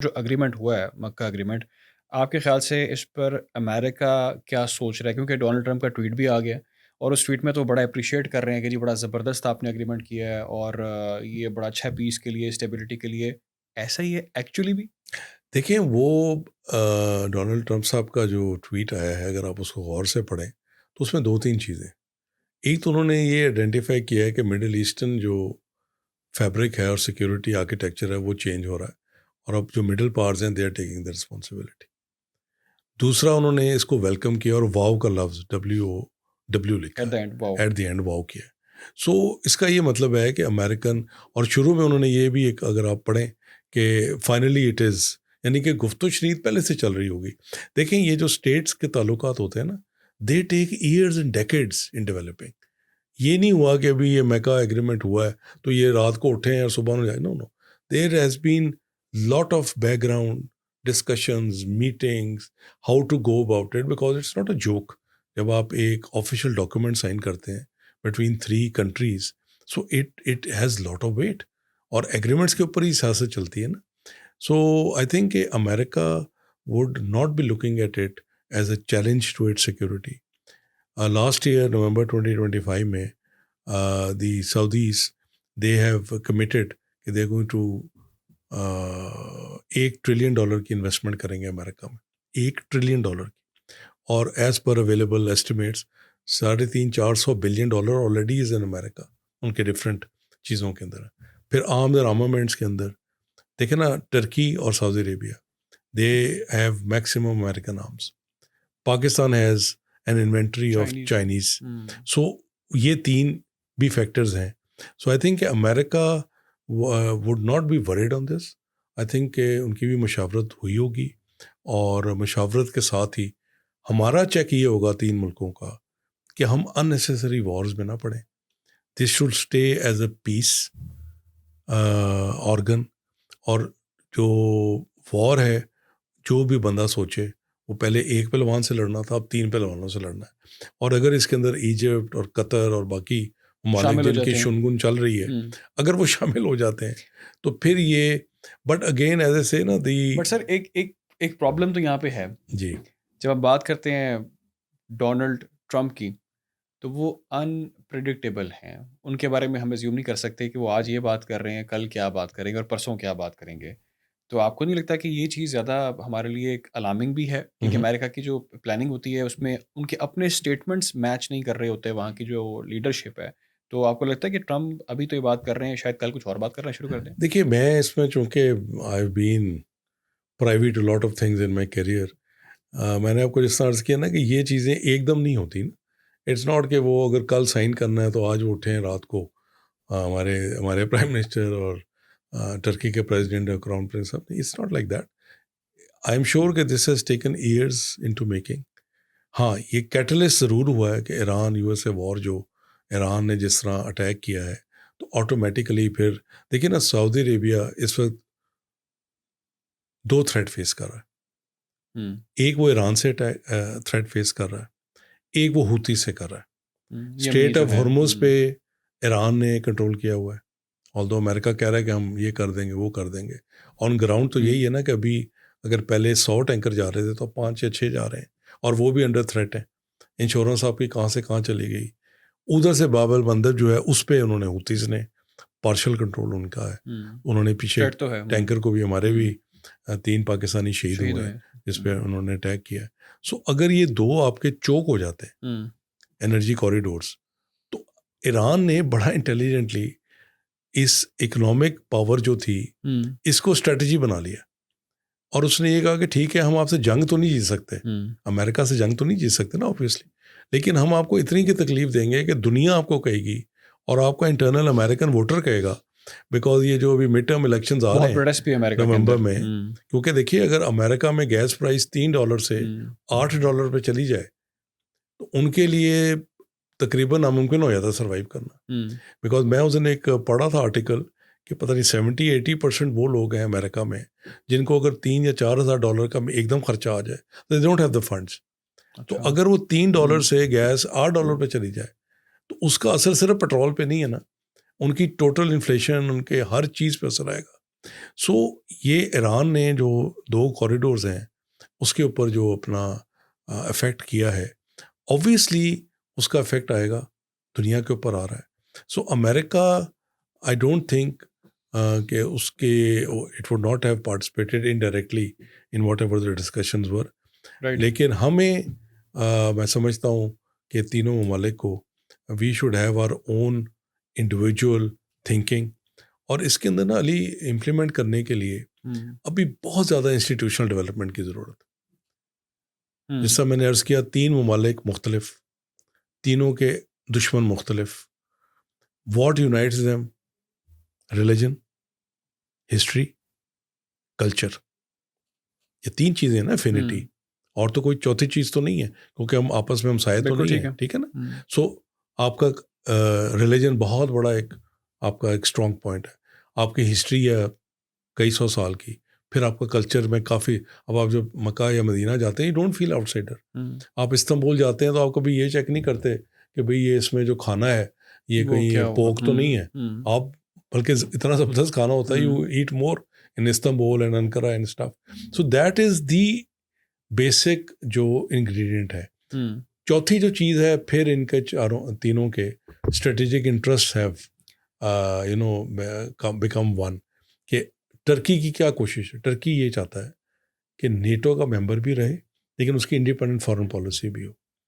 جو اگریمنٹ ہوا ہے مکہ اگریمنٹ، آپ کے خیال سے اس پر امریکہ کیا سوچ رہا ہے؟ کیونکہ ڈونلڈ ٹرمپ کا ٹویٹ بھی آ گیا اور اس ٹویٹ میں تو بڑا اپریشیٹ کر رہے ہیں کہ جی بڑا زبردست آپ نے اگریمنٹ کیا ہے اور یہ بڑا اچھا پیس کے لیے، اسٹیبلٹی کے لیے. ایسا ہی ہے ایکچولی بھی؟ دیکھیں وہ ڈونلڈ ٹرمپ صاحب کا جو ٹویٹ آیا ہے، اگر آپ اس کو غور سے پڑھیں تو اس میں 2-3 چیزیں. ایک تو انہوں نے یہ آئیڈینٹیفائی کیا ہے کہ مڈل ایسٹرن جو فیبرک ہے اور سیکیورٹی آرکیٹیکچر ہے وہ چینج ہو رہا ہے، اور اب جو مڈل پاورز ہیں they are taking the responsibility. دوسرا انہوں نے اس کو ویلکم کیا اور واو کا لفظ ڈبلیو لکھا ایٹ دا اینڈ واؤ. ہے، ایٹ دی اینڈ واو کیا. سو اس کا یہ مطلب ہے کہ امریکن، اور شروع میں انہوں نے یہ بھی ایک، اگر آپ پڑھیں کہ فائنلی اٹ از، یعنی کہ گفت و شنید پہلے سے چل رہی ہوگی. دیکھیں یہ جو اسٹیٹس کے تعلقات ہوتے ہیں نا، they take years and decades in developing. یہ نہیں ہوا کہ ابھی یہ میکا ایگریمنٹ ہوا ہے تو یہ رات کو اٹھیں اور صبح جائیں. No there has been lot of background discussions, meetings, how to go about it, because it's not a joke. جب آپ ایک آفیشیل ڈاکیومنٹ سائن کرتے ہیں between 3 countries, so it has lot of weight, اور agreements کے اوپر ہی سیاست چلتی ہے نا. سو آئی تھنک کہ امریکہ would not be looking at it as a challenge to it security. Last year November 2025 میں the Saudis they have committed کہ دے گوئنگ ٹو $1 ٹریلین کی انویسٹمنٹ کریں گے امریکہ میں، $1 ٹریلین کی. اور as per available estimates 350-400 billion dollar already is in امریکہ، ان کے ڈفرینٹ چیزوں کے اندر. پھر آرمز اور آرمامنٹس کے اندر دیکھیں نا، ٹرکی اور Saudi Arabia they have maximum American arms. Pakistan has an inventory of Chinese. سو یہ 3 بھی فیکٹرز ہیں. سو آئی تھنک کہ امریکہ would not be worried on this. I think کہ ان کی بھی مشاورت ہوئی ہوگی، اور مشاورت کے ساتھ ہی ہمارا چیک یہ ہوگا 3 ملکوں کا کہ ہم ان نیسیسری وارز میں نہ پڑیں. This should stay as a peace organ. اور جو وار ہے، جو بھی بندہ سوچے وہ پہلے 1 پہلوان سے لڑنا تھا، اب 3 پہلوانوں سے لڑنا ہے. اور اگر اس کے اندر ایجپٹ اور قطر اور باقی ممالک جن کی شنگن چل رہی ہے، اگر وہ شامل ہو جاتے ہیں تو پھر یہ، بٹ اگین ایز اے سے نا دی. بٹ سر ایک پرابلم تو یہاں پہ ہے جی. جب ہم بات کرتے ہیں ڈونلڈ ٹرمپ کی، تو وہ انپریڈکٹیبل ہیں. ان کے بارے میں ہم ایزیوم نہیں کر سکتے کہ وہ آج یہ بات کر رہے ہیں، کل کیا بات کریں گے اور پرسوں کیا بات کریں گے. تو آپ کو نہیں لگتا کہ یہ چیز زیادہ ہمارے لیے ایک الارمنگ بھی ہے؟ کیونکہ امریکہ کی جو پلاننگ ہوتی ہے اس میں ان کے اپنے اسٹیٹمنٹس میچ نہیں کر رہے ہوتے وہاں کی جو لیڈرشپ ہے. تو آپ کو لگتا ہے کہ ٹرمپ ابھی تو یہ بات کر رہے ہیں، شاید کل کچھ اور بات کرنا شروع کر دیں؟ دیکھیے میں اس میں، چونکہ I have been private lot of things in my career, میں نے آپ کو جس طرح عرض کیا نا کہ یہ چیزیں ایک دم نہیں ہوتی نا. اٹس ناٹ کہ وہ اگر کل سائن کرنا ہے تو آج وہ اٹھیں رات کو. ہمارے پرائم منسٹر اور ٹرکی کے پریزیڈنٹ اور کراؤن پرنس صاحب، it's not like that. I am sure کہ this has taken years into making. ہاں یہ کیٹلسٹ ضرور ہوا ہے کہ ایران USA وار، جو ایران نے جس طرح اٹیک کیا ہے، تو آٹومیٹیکلی پھر دیکھیں نا، سعودی عربیہ اس وقت 2 تھریٹ فیس کر رہا ہے. ایک وہ ایران سے تھریٹ فیس کر رہا ہے، ایک وہ ہوتی سے کر رہا ہے. اسٹریٹ آف ہرمز پہ ایران نے کنٹرول کیا ہوا ہے، آلدو امریکہ کہہ رہا ہے کہ ہم یہ کر دیں گے، وہ کر دیں گے. آن گراؤنڈ تو یہی ہے نا کہ ابھی اگر پہلے 100 ٹینکر جا رہے تھے تو 5 یا 6 جا رہے ہیں، اور وہ بھی انڈر تھریٹ ہیں. انشورنس آپ کی کہاں سے کہاں چلی گئی. ادھر سے باب المندب جو ہے اس پہ انہوں نے ہوتیز نے پارشل کنٹرول ان کا ہے. انہوں نے پیچھے ٹینکر کو بھی، ہمارے بھی 3 پاکستانی شہید ہوئے ہیں جس پہ انہوں نے اٹیک کیا ہے. سو اگر یہ 2 آپ کے چوک ہو جاتے ہیں انرجی کوریڈورز، تو ایران نے بڑا انٹیلیجنٹلی اس اکنامک پاور جو تھی اس کو اسٹریٹجی بنا لیا، اور اس نے یہ کہا کہ ٹھیک ہے، ہم آپ سے جنگ تو نہیں جیت سکتے، امریکہ سے جنگ تو نہیں جیت سکتے نا اوبویسلی، لیکن ہم آپ کو اتنی کی تکلیف دیں گے کہ دنیا آپ کو کہے گی اور آپ کا انٹرنل امریکن ووٹر کہے گا. بیکاز یہ جو ابھی مڈ ٹرم الیکشنز آ رہے ہیں نومبر میں، کیونکہ دیکھیے اگر امریکہ میں گیس پرائز $3 سے $8 پہ چلی جائے تو ان کے لیے تقریباً ناممکن ہو جاتا سروائیو کرنا. بیکاز میں اس دن ایک پڑھا تھا آرٹیکل کہ پتہ نہیں 70-80% وہ لوگ ہیں امریکہ میں جن کو اگر $3,000 یا $4,000 کا ایک دم خرچہ آ جائے، they don't have the funds. تو اگر وہ $3 سے گیس $8 پہ چلی جائے تو اس کا اثر صرف پیٹرول پہ نہیں ہے نا، ان کی ٹوٹل انفلیشن، ان کے ہر چیز پہ اثر آئے گا. سو یہ ایران نے جو 2 کوریڈورز ہیں اس کے اوپر جو اپنا افیکٹ کیا ہے، اوبویسلی اس کا افیکٹ آئے گا، دنیا کے اوپر آ رہا ہے. سو امریکہ آئی ڈونٹ تھنک کہ اس کے it would not have participated indirectly in whatever the discussions were. Right. لیکن ہمیں میں سمجھتا ہوں کہ تینوں ممالک کو we should have our own individual thinking, اور اس کے اندر نا علی امپلیمنٹ کرنے کے لیے ابھی بہت زیادہ انسٹیٹیوشنل ڈیولپمنٹ کی ضرورت ہے. جس طرح میں نے عرض کیا 3 ممالک مختلف، تینوں کے دشمن مختلف. What unites them? Religion, history, culture. یہ 3 چیزیں نا افینٹی، اور تو کوئی چوتھی چیز تو نہیں ہے، کیونکہ ہم آپس میں ہمسائے تو نہیں ہیں، ٹھیک ہے نا. سو آپ کا ریلیجن بہت بڑا ایک آپ کا ایک اسٹرانگ پوائنٹ ہے. آپ کی ہسٹری ہے کئی 100 سال کی، پھر آپ کا کلچر میں کافی. اب آپ جب مکہ یا مدینہ جاتے ہیں، یو ڈونٹ فیل آؤٹ سائڈر. آپ استنبول جاتے ہیں تو آپ کبھی یہ چیک نہیں کرتے کہ بھئی یہ اس میں جو کھانا ہے یہ کہیں پوک تو نہیں ہے. آپ بلکہ اتنا زبردست کھانا ہوتا ہے، you eat more in Istanbul and Ankara and stuff. So that is the basic جو انگریڈینٹ ہے. چوتھی جو چیز ہے، پھر ان کے تینوں کے strategic interest have become one. کہ ٹرکی کی کیا کوشش ہے؟ ٹرکی یہ چاہتا ہے کہ نیٹو کا ممبر بھی رہے لیکن اس کی انڈیپینڈنٹ فارن پالیسی بھی ہو.